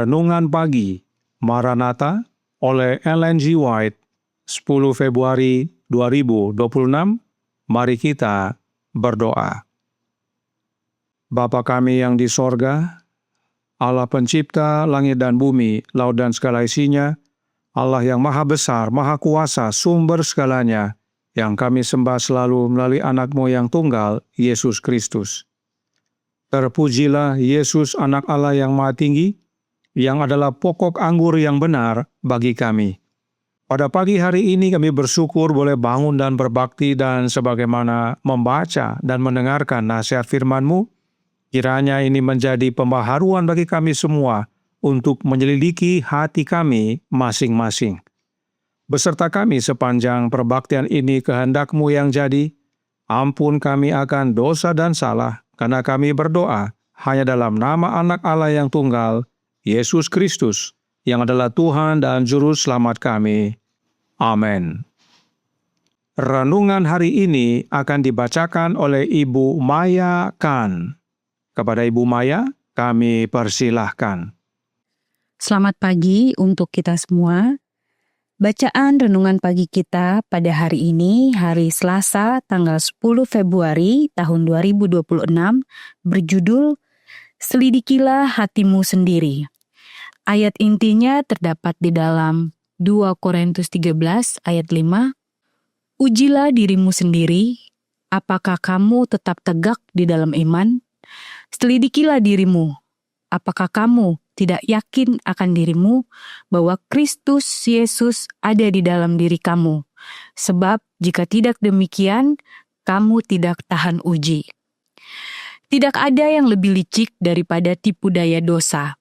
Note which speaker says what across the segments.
Speaker 1: Renungan Pagi Maranatha oleh Ellen G. White, 10 Februari 2026. Mari kita berdoa. Bapa kami yang di sorga, Allah pencipta langit dan bumi, laut dan segala isinya, Allah yang maha besar, maha kuasa, sumber segalanya, yang kami sembah selalu melalui anak-Mu yang tunggal, Yesus Kristus. Terpujilah Yesus anak Allah yang maha tinggi, yang adalah pokok anggur yang benar bagi kami. Pada pagi hari ini kami bersyukur boleh bangun dan berbakti dan sebagaimana membaca dan mendengarkan nasihat firman-Mu, kiranya ini menjadi pembaharuan bagi kami semua untuk menyelidiki hati kami masing-masing. Beserta kami sepanjang perbaktian ini kehendak-Mu yang jadi, ampun kami akan dosa dan salah, karena kami berdoa hanya dalam nama anak Allah yang tunggal, Yesus Kristus, yang adalah Tuhan dan Juru Selamat kami. Amin. Renungan hari ini akan dibacakan oleh Ibu Maya Khan. Kepada Ibu Maya, kami persilahkan.
Speaker 2: Selamat pagi untuk kita semua. Bacaan renungan pagi kita pada hari ini, hari Selasa, tanggal 10 Februari tahun 2026, berjudul Selidikilah Hatimu Sendiri. Ayat intinya terdapat di dalam 2 Korintus 13 ayat 5. Ujilah dirimu sendiri, apakah kamu tetap tegak di dalam iman? Selidikilah dirimu, apakah kamu tidak yakin akan dirimu bahwa Kristus Yesus ada di dalam diri kamu? Sebab jika tidak demikian, kamu tidak tahan uji. Tidak ada yang lebih licik daripada tipu daya dosa.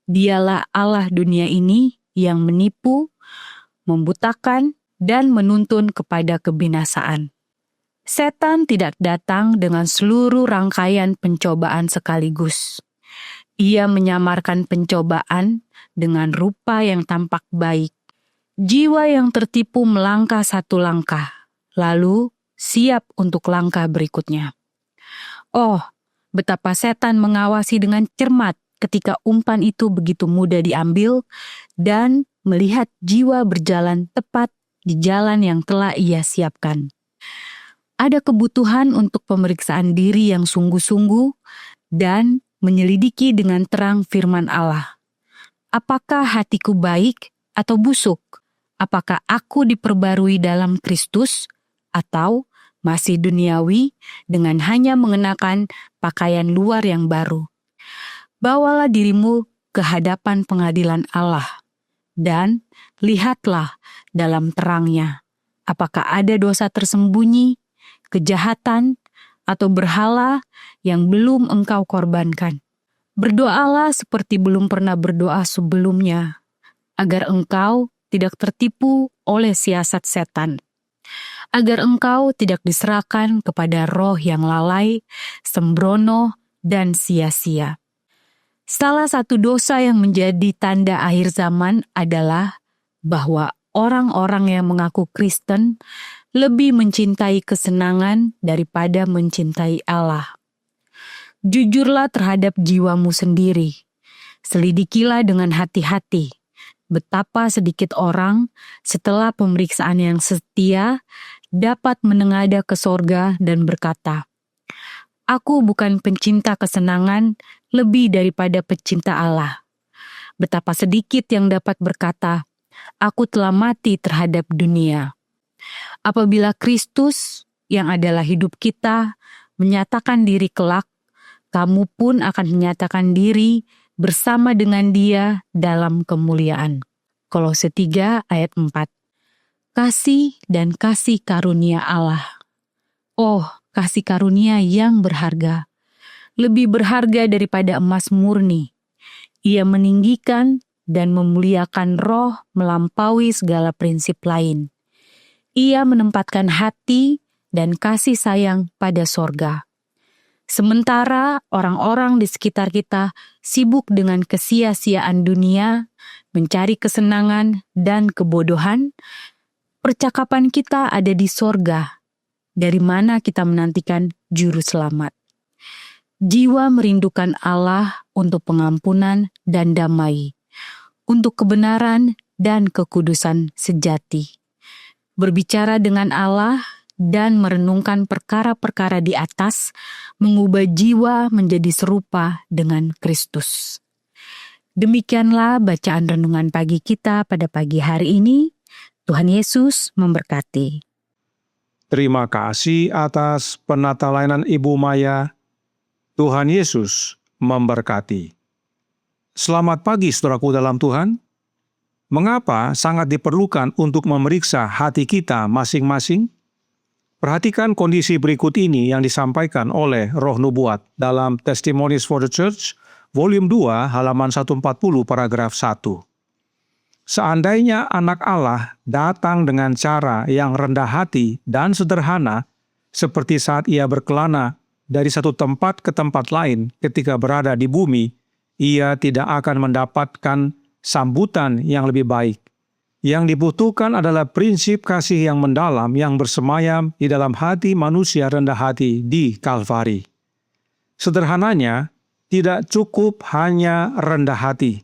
Speaker 2: Dialah Allah dunia ini yang menipu, membutakan, dan menuntun kepada kebinasaan. Setan tidak datang dengan seluruh rangkaian pencobaan sekaligus. Ia menyamarkan pencobaan dengan rupa yang tampak baik. Jiwa yang tertipu melangkah satu langkah, lalu siap untuk langkah berikutnya. Oh, betapa setan mengawasi dengan cermat ketika umpan itu begitu mudah diambil dan melihat jiwa berjalan tepat di jalan yang telah ia siapkan. Ada kebutuhan untuk pemeriksaan diri yang sungguh-sungguh dan menyelidiki dengan terang firman Allah. Apakah hatiku baik atau busuk? Apakah aku diperbarui dalam Kristus atau masih duniawi dengan hanya mengenakan pakaian luar yang baru? Bawalah dirimu ke hadapan pengadilan Allah dan lihatlah dalam terangnya. Apakah ada dosa tersembunyi, kejahatan, atau berhala yang belum engkau korbankan. Berdoalah seperti belum pernah berdoa sebelumnya, agar engkau tidak tertipu oleh siasat setan, agar engkau tidak diserahkan kepada roh yang lalai, sembrono, dan sia-sia. Salah satu dosa yang menjadi tanda akhir zaman adalah bahwa orang-orang yang mengaku Kristen lebih mencintai kesenangan daripada mencintai Allah. Jujurlah terhadap jiwamu sendiri. Selidikilah dengan hati-hati betapa sedikit orang setelah pemeriksaan yang setia dapat menengadah ke sorga dan berkata, "Aku bukan pencinta kesenangan lebih daripada pecinta Allah." Betapa sedikit yang dapat berkata, "Aku telah mati terhadap dunia." Apabila Kristus yang adalah hidup kita menyatakan diri kelak, kamu pun akan menyatakan diri bersama dengan Dia dalam kemuliaan. Kolose 3 ayat 4. Kasih dan kasih karunia Allah. Oh, kasih karunia yang berharga. Lebih berharga daripada emas murni. Ia meninggikan dan memuliakan roh melampaui segala prinsip lain. Ia menempatkan hati dan kasih sayang pada sorga. Sementara orang-orang di sekitar kita sibuk dengan kesia-siaan dunia, mencari kesenangan dan kebodohan, percakapan kita ada di sorga, dari mana kita menantikan juru selamat. Jiwa merindukan Allah untuk pengampunan dan damai. untuk kebenaran dan kekudusan sejati. Berbicara dengan Allah dan merenungkan perkara-perkara di atas, mengubah jiwa menjadi serupa dengan Kristus. Demikianlah bacaan renungan pagi kita pada pagi hari ini. Tuhan Yesus memberkati.
Speaker 1: Terima kasih atas penata layanan Ibu Maya. Tuhan Yesus memberkati. Selamat pagi saudaraku dalam Tuhan. Mengapa sangat diperlukan untuk memeriksa hati kita masing-masing? Perhatikan kondisi berikut ini yang disampaikan oleh Roh Nubuat dalam Testimonies for the Church, volume 2, halaman 140, paragraf 1. Seandainya anak Allah datang dengan cara yang rendah hati dan sederhana, seperti saat ia berkelana dari satu tempat ke tempat lain ketika berada di bumi, ia tidak akan mendapatkan sambutan yang lebih baik. Yang dibutuhkan adalah prinsip kasih yang mendalam yang bersemayam di dalam hati manusia rendah hati di Kalvari. Sederhananya, tidak cukup hanya rendah hati.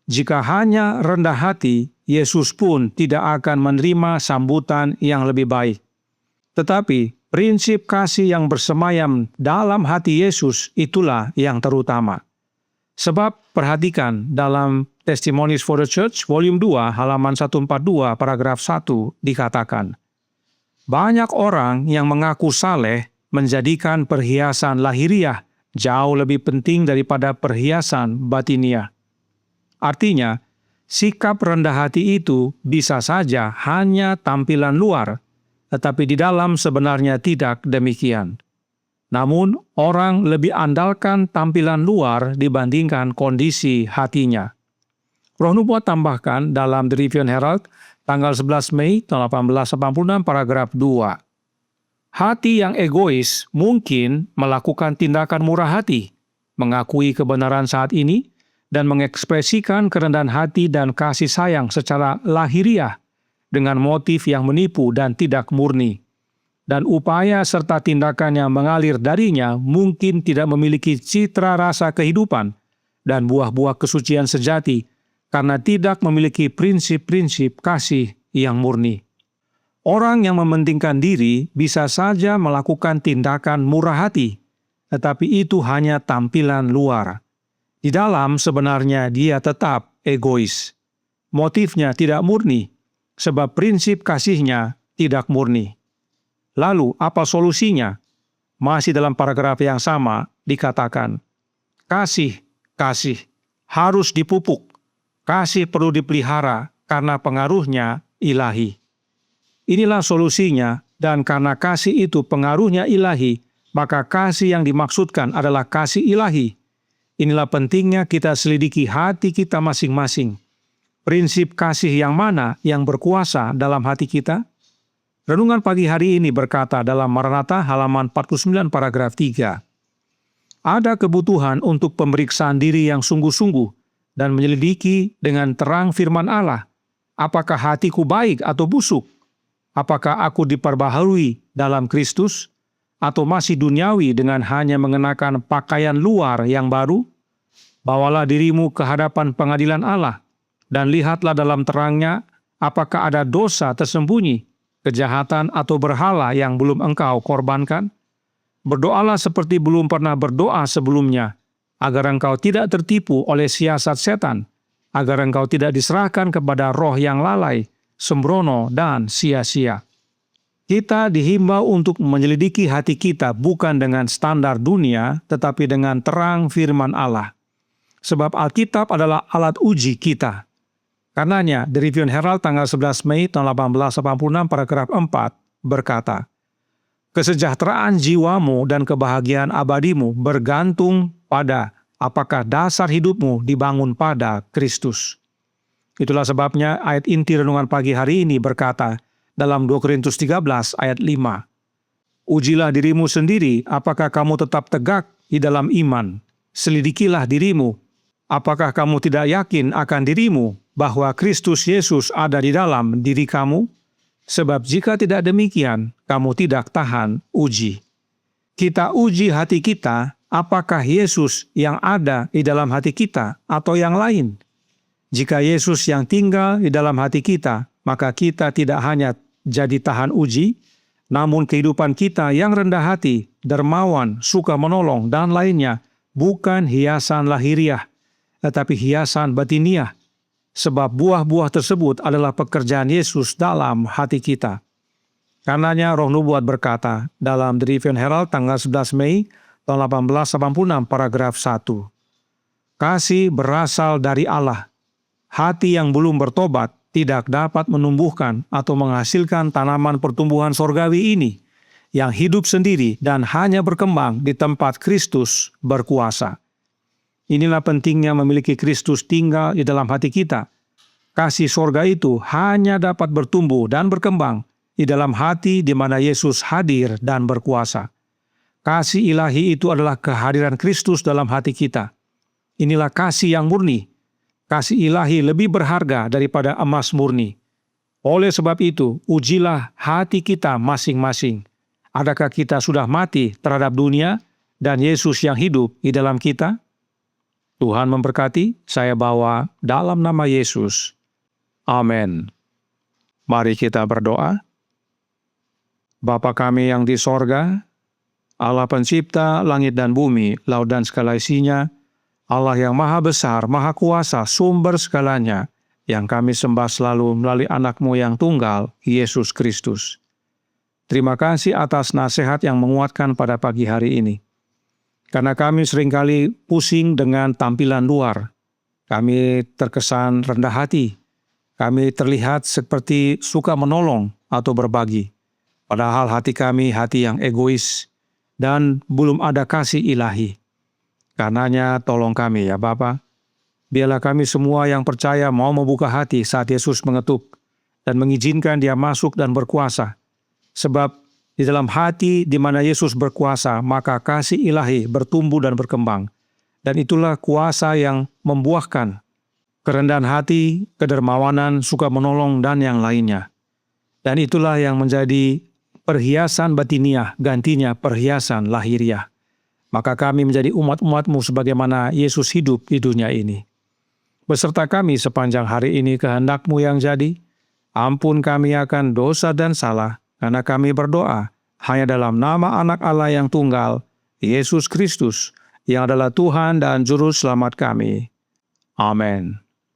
Speaker 1: Jika hanya rendah hati, Yesus pun tidak akan menerima sambutan yang lebih baik. Tetapi, prinsip kasih yang bersemayam dalam hati Yesus itulah yang terutama. Sebab, perhatikan dalam Testimonies for the Church, volume 2, halaman 142, paragraf 1, dikatakan, banyak orang yang mengaku saleh menjadikan perhiasan lahiriah jauh lebih penting daripada perhiasan batiniah. Artinya, sikap rendah hati itu bisa saja hanya tampilan luar, tetapi di dalam sebenarnya tidak demikian. Namun, orang lebih andalkan tampilan luar dibandingkan kondisi hatinya. Roh Nubuat tambahkan dalam The Review and Herald, tanggal 11 Mei 1886, paragraf 2. Hati yang egois mungkin melakukan tindakan murah hati, mengakui kebenaran saat ini, dan mengekspresikan kerendahan hati dan kasih sayang secara lahiriah dengan motif yang menipu dan tidak murni. Dan upaya serta tindakan yang mengalir darinya mungkin tidak memiliki citra rasa kehidupan dan buah-buah kesucian sejati karena tidak memiliki prinsip-prinsip kasih yang murni. Orang yang mementingkan diri bisa saja melakukan tindakan murah hati, tetapi itu hanya tampilan luar. Di dalam sebenarnya dia tetap egois. Motifnya tidak murni, sebab prinsip kasihnya tidak murni. Lalu apa solusinya? Masih dalam paragraf yang sama dikatakan, kasih harus dipupuk. Kasih perlu dipelihara karena pengaruhnya ilahi. Inilah solusinya, dan karena kasih itu pengaruhnya ilahi, maka kasih yang dimaksudkan adalah kasih ilahi. Inilah pentingnya kita selidiki hati kita masing-masing. Prinsip kasih yang mana yang berkuasa dalam hati kita? Renungan pagi hari ini berkata dalam Maranatha halaman 49 paragraf 3. Ada kebutuhan untuk pemeriksaan diri yang sungguh-sungguh dan menyelidiki dengan terang firman Allah. Apakah hatiku baik atau busuk? Apakah aku diperbaharui dalam Kristus? Atau masih duniawi dengan hanya mengenakan pakaian luar yang baru? Bawalah dirimu ke hadapan pengadilan Allah, dan lihatlah dalam terangnya apakah ada dosa tersembunyi, kejahatan atau berhala yang belum engkau korbankan. Berdoalah seperti belum pernah berdoa sebelumnya, agar engkau tidak tertipu oleh siasat setan, agar engkau tidak diserahkan kepada roh yang lalai, sembrono, dan sia-sia. Kita dihimbau untuk menyelidiki hati kita bukan dengan standar dunia, tetapi dengan terang firman Allah. Sebab Alkitab adalah alat uji kita. Karenanya, The Review and Herald tanggal 11 Mei tahun 1886 paragraf 4 berkata, kesejahteraan jiwamu dan kebahagiaan abadimu bergantung pada apakah dasar hidupmu dibangun pada Kristus. Itulah sebabnya ayat inti renungan pagi hari ini berkata, dalam 2 Korintus 13 ayat 5. Ujilah dirimu sendiri, apakah kamu tetap tegak di dalam iman. Selidikilah dirimu, apakah kamu tidak yakin akan dirimu bahwa Kristus Yesus ada di dalam diri kamu? Sebab jika tidak demikian, kamu tidak tahan uji. Kita uji hati kita, apakah Yesus yang ada di dalam hati kita atau yang lain? Jika Yesus yang tinggal di dalam hati kita, maka kita tidak hanya jadi tahan uji, namun kehidupan kita yang rendah hati, dermawan, suka menolong, dan lainnya bukan hiasan lahiriah, tetapi hiasan batiniah. Sebab buah-buah tersebut adalah pekerjaan Yesus dalam hati kita. Karenanya Roh Nubuat berkata dalam The Review and Herald tanggal 11 Mei tahun 1886 paragraf 1. Kasih berasal dari Allah. Hati yang belum bertobat tidak dapat menumbuhkan atau menghasilkan tanaman pertumbuhan sorgawi ini yang hidup sendiri dan hanya berkembang di tempat Kristus berkuasa. Inilah pentingnya memiliki Kristus tinggal di dalam hati kita. Kasih sorga itu hanya dapat bertumbuh dan berkembang di dalam hati di mana Yesus hadir dan berkuasa. Kasih ilahi itu adalah kehadiran Kristus dalam hati kita. Inilah kasih yang murni. Kasih ilahi lebih berharga daripada emas murni. Oleh sebab itu, ujilah hati kita masing-masing. Adakah kita sudah mati terhadap dunia dan Yesus yang hidup di dalam kita? Tuhan memberkati, saya bawa dalam nama Yesus. Amin. Mari kita berdoa. Bapa kami yang di sorga, Allah pencipta langit dan bumi, laut dan segala isinya, Allah yang maha besar, maha kuasa, sumber segalanya, yang kami sembah selalu melalui anak-Mu yang tunggal, Yesus Kristus. Terima kasih atas nasihat yang menguatkan pada pagi hari ini. Karena kami seringkali pusing dengan tampilan luar. Kami terkesan rendah hati. Kami terlihat seperti suka menolong atau berbagi. Padahal hati kami hati yang egois dan belum ada kasih ilahi. Karenanya tolong kami ya Bapa. Biarlah kami semua yang percaya mau membuka hati saat Yesus mengetuk dan mengizinkan Dia masuk dan berkuasa. Sebab di dalam hati di mana Yesus berkuasa, maka kasih ilahi bertumbuh dan berkembang. Dan itulah kuasa yang membuahkan kerendahan hati, kedermawanan, suka menolong, dan yang lainnya. Dan itulah yang menjadi perhiasan batiniah, gantinya perhiasan lahiriah. Maka kami menjadi umat-umat-Mu sebagaimana Yesus hidup di dunia ini. Beserta kami sepanjang hari ini kehendak-Mu yang jadi, ampun kami akan dosa dan salah, karena kami berdoa hanya dalam nama Anak Allah yang tunggal, Yesus Kristus, yang adalah Tuhan dan Juru Selamat kami. Amin.